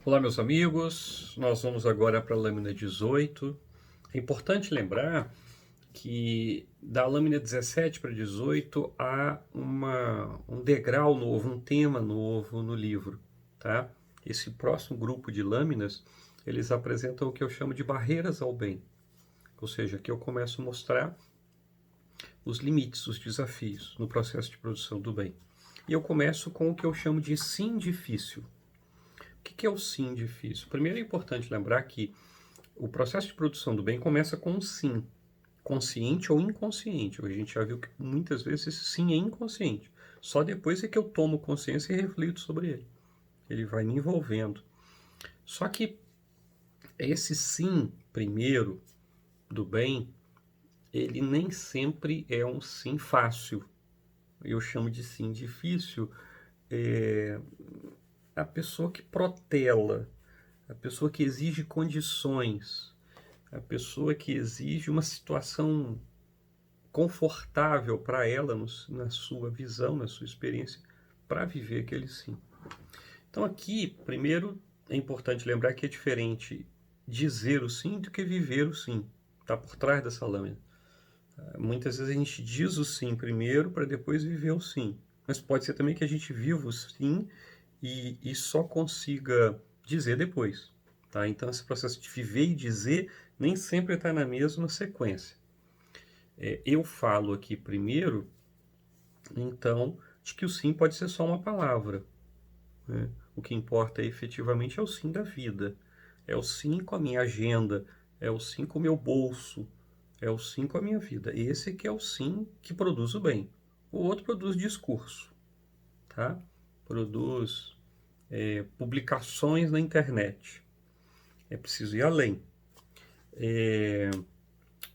Olá, meus amigos. Nós vamos agora para a lâmina 18. É importante lembrar que da lâmina 17 para 18 há um degrau novo, um tema novo no livro, tá? Esse próximo grupo de lâminas, eles apresentam o que eu chamo de barreiras ao bem. Ou seja, aqui eu começo a mostrar os limites, os desafios no processo de produção do bem. E eu começo com o que eu chamo de sim difícil. O que é o sim difícil? Primeiro é importante lembrar que o processo de produção do bem começa com um sim, consciente ou inconsciente. A gente já viu que muitas vezes esse sim é inconsciente. Só depois é que eu tomo consciência e reflito sobre ele. Ele vai me envolvendo. Só que esse sim primeiro do bem, ele nem sempre é um sim fácil. Eu chamo de sim difícil. A pessoa que protela, a pessoa que exige condições, a pessoa que exige uma situação confortável para ela, na sua visão, na sua experiência, para viver aquele sim. Então aqui, primeiro, é importante lembrar que é diferente dizer o sim do que viver o sim. Está por trás dessa lâmina. Muitas vezes a gente diz o sim primeiro para depois viver o sim. Mas pode ser também que a gente viva o sim e só consiga dizer depois. Tá? Então esse processo de viver e dizer nem sempre está na mesma sequência. Eu falo aqui primeiro, então, de que o sim pode ser só uma palavra. Né? O que importa efetivamente é o sim da vida. É o sim com a minha agenda, é o sim com o meu bolso, é o sim com a minha vida. Esse que é o sim que produz o bem. O outro produz discurso, tá? Produz publicações na internet. É preciso ir além.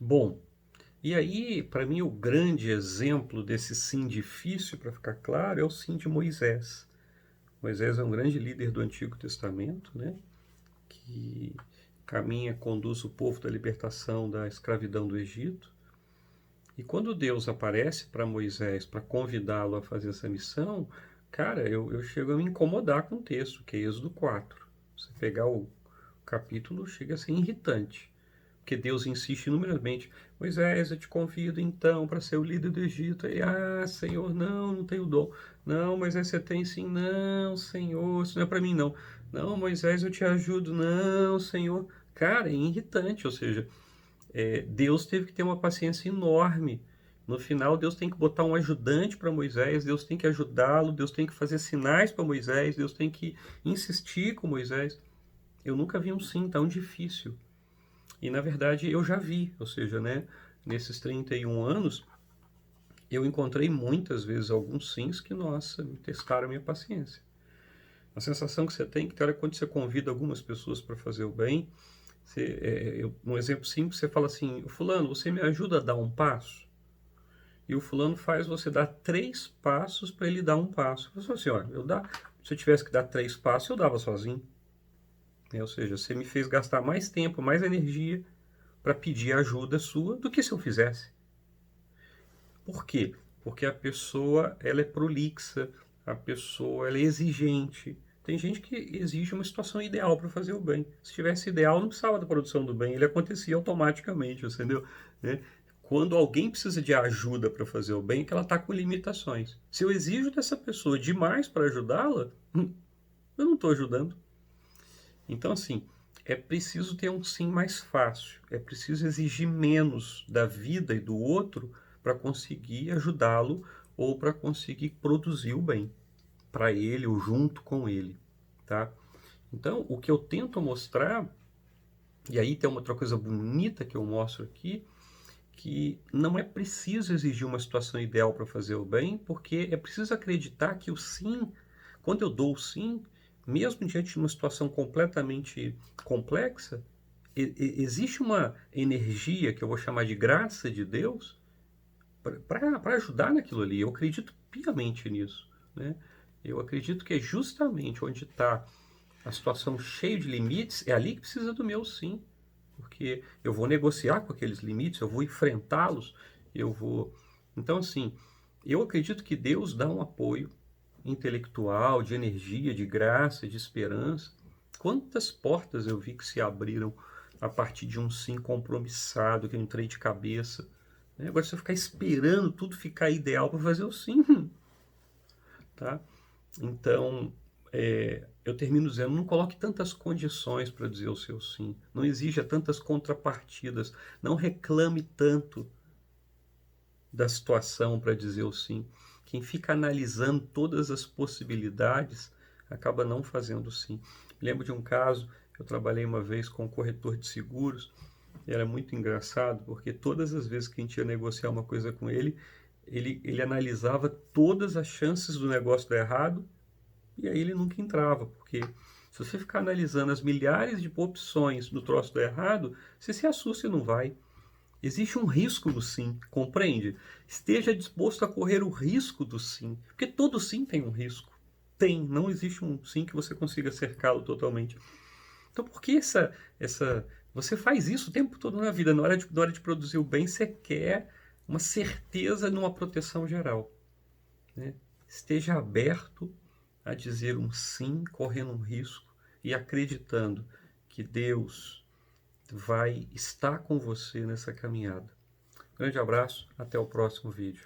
Bom, e aí, para mim, o grande exemplo desse sim difícil, para ficar claro, é o sim de Moisés. Moisés é um grande líder do Antigo Testamento, né? Que caminha, conduz o povo da libertação da escravidão do Egito. E quando Deus aparece para Moisés para convidá-lo a fazer essa missão, cara, eu chego a me incomodar com o texto, que é Êxodo 4. Você pegar o capítulo, chega a ser irritante. Porque Deus insiste inúmeramente: Moisés, eu te convido então para ser o líder do Egito. E, Senhor, não tenho dom. Não, Moisés, você tem sim. Não, Senhor, isso não é para mim, não. Não, Moisés, eu te ajudo. Não, Senhor. Cara, é irritante, ou seja, Deus teve que ter uma paciência enorme. No final, Deus tem que botar um ajudante para Moisés, Deus tem que ajudá-lo, Deus tem que fazer sinais para Moisés, Deus tem que insistir com Moisés. Eu nunca vi um sim tão difícil. E na verdade eu já vi, ou seja, né, nesses 31 anos, eu encontrei muitas vezes alguns sims que, nossa, testaram a minha paciência. A sensação que você tem que, cara, quando você convida algumas pessoas para fazer o bem, um exemplo simples, você fala assim: fulano, você me ajuda a dar um passo? E o fulano faz você dar 3 passos para ele dar um passo. Eu falo assim: olha, se eu tivesse que dar 3 passos, eu dava sozinho. Ou seja, você me fez gastar mais tempo, mais energia para pedir ajuda sua do que se eu fizesse. Por quê? Porque a pessoa ela é prolixa, a pessoa ela é exigente. Tem gente que exige uma situação ideal para fazer o bem. Se tivesse ideal, não precisava da produção do bem, ele acontecia automaticamente, entendeu? Né? Quando alguém precisa de ajuda para fazer o bem, é que ela está com limitações. Se eu exijo dessa pessoa demais para ajudá-la, eu não estou ajudando. Então, assim, é preciso ter um sim mais fácil, é preciso exigir menos da vida e do outro para conseguir ajudá-lo ou para conseguir produzir o bem para ele ou junto com ele, tá? Então, o que eu tento mostrar, e aí tem uma outra coisa bonita que eu mostro aqui, que não é preciso exigir uma situação ideal para fazer o bem, porque é preciso acreditar que o sim, quando eu dou o sim, mesmo diante de uma situação completamente complexa, existe uma energia que eu vou chamar de graça de Deus para ajudar naquilo ali. Eu acredito piamente nisso, né? Eu acredito que é justamente onde está a situação cheia de limites, é ali que precisa do meu sim, porque eu vou negociar com aqueles limites, eu vou enfrentá-los, eu vou. Então, assim, eu acredito que Deus dá um apoio intelectual, de energia, de graça, de esperança, quantas portas eu vi que se abriram a partir de um sim compromissado, que eu entrei de cabeça. Né? Agora, se eu ficar esperando tudo ficar ideal para fazer o sim, tá? Então, eu termino dizendo, não coloque tantas condições para dizer o seu sim, não exija tantas contrapartidas, não reclame tanto da situação para dizer o sim. Quem fica analisando todas as possibilidades acaba não fazendo sim. Me lembro de um caso, eu trabalhei uma vez com um corretor de seguros, e era muito engraçado, porque todas as vezes que a gente ia negociar uma coisa com ele, ele analisava todas as chances do negócio dar errado, e aí ele nunca entrava, porque se você ficar analisando as milhares de opções do troço dar errado, você se assusta e não vai. Existe um risco no sim, compreende? Esteja disposto a correr o risco do sim, porque todo sim tem um risco. Tem, não existe um sim que você consiga cercá-lo totalmente. Então, por que você faz isso o tempo todo na vida? Na hora de produzir o bem, você quer uma certeza numa proteção geral. Né? Esteja aberto a dizer um sim, correndo um risco e acreditando que Deus vai estar com você nessa caminhada. Grande abraço, até o próximo vídeo.